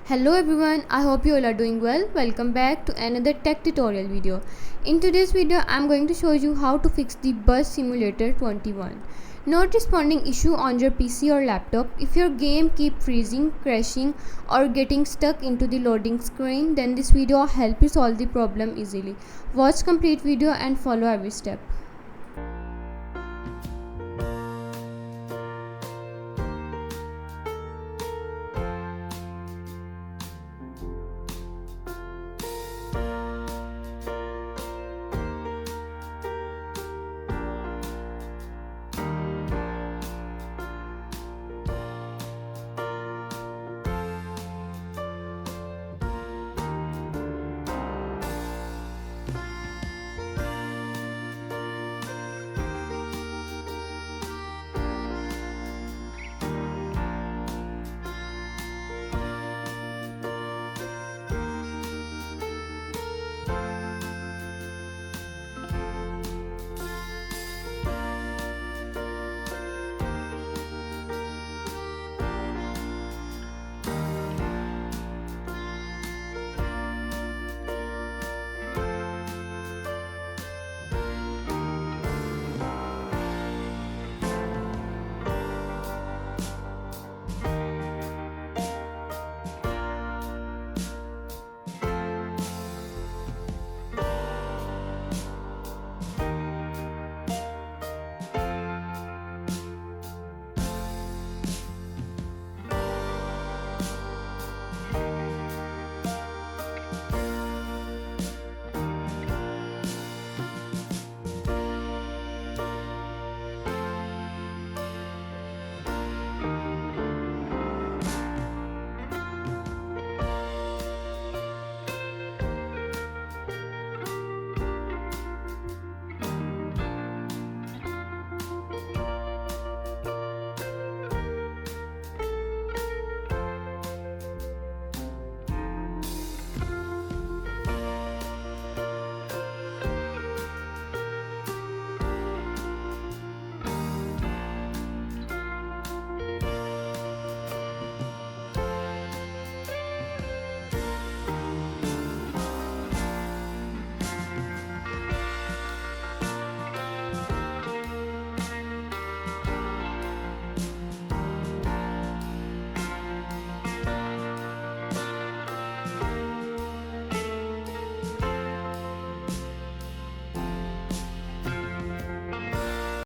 Hello everyone, I hope you all are doing well. Welcome back to another tech tutorial video. In today's video, I'm going to show you how to fix the Bus Simulator 21 not responding issue on your PC or laptop. If your game keep freezing, crashing or getting stuck into the loading screen, then this video will help you solve the problem easily. Watch complete video and follow every step.